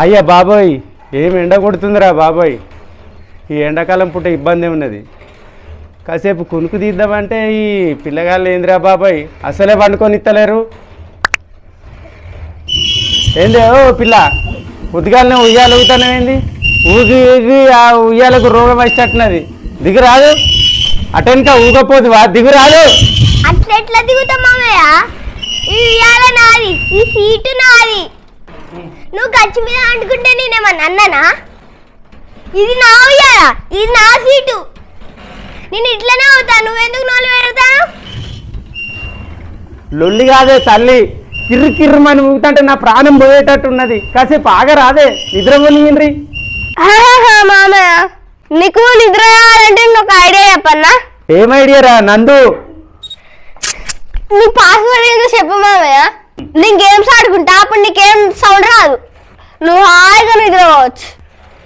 అయ్యా బాబోయ్, ఏం ఎండ కొడుతుందిరా బాబోయ్. ఈ ఎండాకాలం పూట ఇబ్బంది ఉన్నది. కాసేపు కునుకు తీద్దామంటే ఈ పిల్లగాళ్ళు ఏందిరా బాబోయ్, అసలే వండుకొని ఇస్తలేరు. ఏంది ఓ పిల్ల, ఉద్గాలనే ఉయ్యాలు ఊగుతానేంది? ఊగి ఊగి ఆ ఉయ్యాలకు రోగం వచ్చేట్టున్నది. దిగురాదు, అటెన్కా ఊగపోదువా? దిగురాదు. అట్లా దిగుతాం మామయ్య. ఈ ఉయ్యాల నాది, ఈ సీటు నాది. నువ్వు గచ్చి మీద అంటుకుంటే నేనేమన్నా అన్నానా? ఇది నా ఉయ్యాల, ఇది నా సీటు. నేను ఇట్లనే అవుతా, నువ్వెందుకు నోళ్ళు పెడతాను? లొల్లి కాదే తల్లి, కిర్రు కిర్రమని ఊగుతుంటే నా ప్రాణం పోయేటట్టు ఉన్నది. కాసేపు ఆగరాదే, నిద్రపోనియండ్రి. మామయ్య, నీకు నిద్ర రావాలంటే ఒక ఐడియా చెప్పన్నా? ఏం ఐడియా రా నందు? నీ పాస్వర్డ్ ఏదో చెప్పు మామయ్య. నేను గేమ్స్ ఆడుకుంటా, అప్పుడు నీకేం సౌండ్ రాదు, నువ్వు హాయిగా నిద్రపోవచ్చు.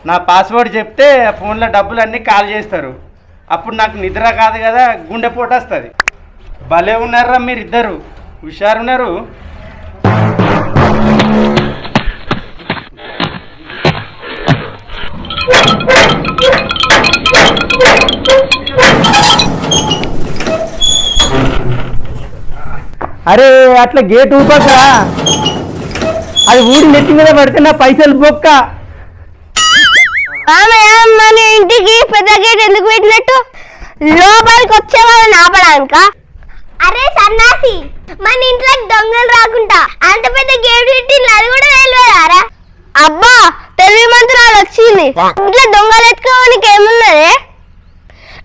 నా పాస్వర్డ్ చెప్తే ఫోన్లో డబ్బులు అన్నీ కాల్ చేస్తారు. అప్పుడు నాకు నిద్ర కాదు కదా, గుండెపోటు వస్తుంది. భలే ఉన్నారా మీరిద్దరు, హుషారున్నారు. అరే అట్లా గేట్ ఊపక, అది ఊడి నెత్తి మీద పడితే నా పైసలు బొక్క. మన ఇంటికి పెద్ద గేట్ ఎందుకు పెట్టినట్టు? లోపలికి వచ్చే వాళ్ళని ఆపడానిక? అరే సన్నాసి, మన ఇంట్లో దొంగలు రాకుండా అంత పెద్ద గేట్ పెట్టింది, అది కూడా తెలియదారా? అబ్బా, తెలివి మంత్రాలు వచ్చింది. ఇంట్లో దొంగలు ఎత్తుకోవడానికి ఏమున్నది?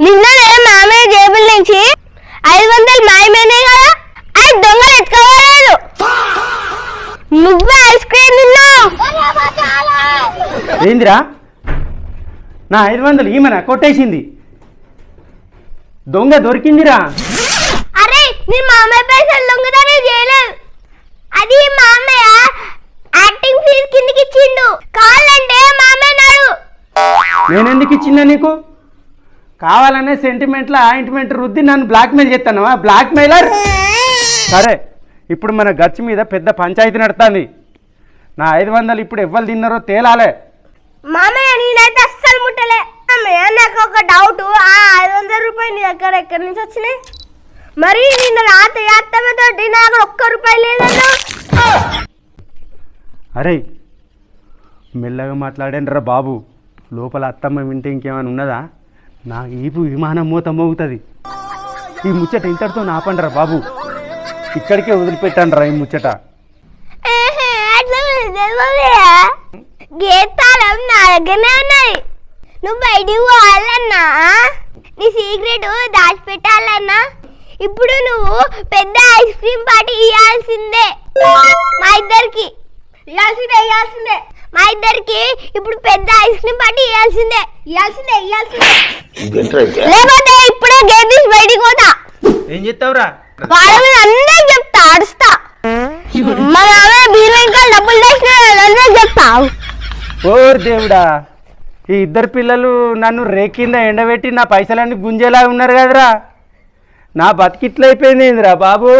నిన్ననే మామయ్య జేబుల నుంచి 500 మాయమైనాయి కదా, అది దొంగలు ఎత్తుకోలేదు. నువ్వే ఐస్ క్రీమ్ తిన్నావు. ఏందిరా, నా 500 ఈమెన కొట్టేసింది. దొంగ దొరికిందిరా. అరే నీ మామయ్య పైసలు దొంగతనం చేయలేదు, అది మామయ్య యాక్టింగ్ ఫీజు కిందకి ఇచ్చిండు. కావాలంటే మామయ్య నాడు. నేనెందుకు ఇచ్చిందా నీకు? కావాలనే సెంటిమెంట్ల ఆయింట్మెంట్ రుద్ది నన్ను బ్లాక్మెయిల్ చేస్తానవా? బ్లాక్మెయిలర్. సరే, ఇప్పుడు మన గచ్చు మీద పెద్ద పంచాయతీ నడుతుంది. నా 500 ఇప్పుడు ఎవ్వరు తిన్నారో తేలాలే. మామయ్య నేనైతే అస్సలు ముట్టలే. మామయ్య నాకు ఒక డౌట్, ఆ 500 రూపాయలు నీ దగ్గర ఎక్కడి నుంచి వచ్చినాయి? మరి నిన్న రాత్రి అత్తమ్మతోటి నా దగ్గర 1 రూపాయి లేదన్నా. అరే మెల్లగా మాట్లాడండిరా బాబు, లోపల అత్తమ్మ వింటే ఇంకేమైనా ఉన్నదా? నా ఈపు విమానం మూత మోగుతుంది. ఈ ముచ్చట ఇంతటితో నాపండిరా బాబు, ఇక్కడికే వదిలిపెట్టండిరా ఈ ముచ్చట. గీతాలం నా దగ్గరనే ఉన్నాయి. నువ్వు బయటికి పోవాలన్నా, నీ సీక్రెట్ దాచిపెట్టాలన్నా, ఇప్పుడు నువ్వు పెద్ద ఐస్ క్రీమ్ పార్టీ ఇవ్వాల్సిందే. మా ఇద్దరికి ఇవ్వాల్సిందే. మా ఇద్దరికి ఇప్పుడు పెద్ద ఐస్ క్రీమ్ పార్టీ ఇవ్వాల్సిందే. లేకపోతే ఇప్పుడే గేట్ తీసి బయటికి పోతా. ఏం చెప్తావురా? వాళ్ళ మీద అందరికి చెప్తా, అడుస్తా. మన బీరు ఇంకా డబ్బులు తెచ్చిన చెప్తావు. ఓర్ దేవుడా, ఈ ఇద్దరు పిల్లలు నన్ను రేకింద ఎండబెట్టి నా పైసలన్నీ గుంజేలా ఉన్నారు కదరా. నా బతికిట్లయిపోయింది ఏందిరా బాబు.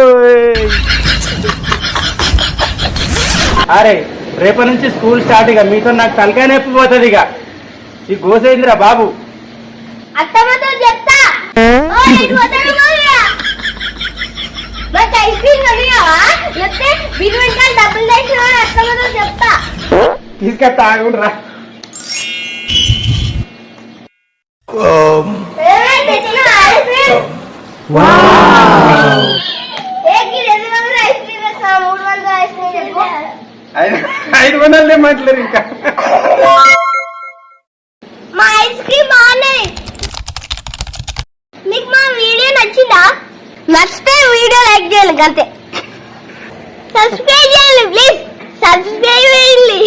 అరే రేపటి నుంచి స్కూల్ స్టార్ట్, ఇక మీతో నాకు తలకాయ నొప్పి పోతుంది. ఇక ఈ గోసేందిరా బాబు. అత్తమ్మతో చెప్తా. ఐస్ క్రీమ్ లేకపోతే బీరు ఇంకా డబ్బులు తెచ్చిన అత్తమ్మతో చెప్తా. తీసుకెళ్తా ఆగుండ్రా. ఐదు వందలు ఏమంటలేరు ఇంకా. మా ఐస్ క్రీమ్ బాగున్నది. మీకు మా వీడియో నచ్చిందా? నచ్చితే వీడియో లైక్ చేయాలి అంతే. సబ్స్క్రైబ్ చేయాలి ప్లీజ్, సబ్స్క్రైబ్ చేయండి.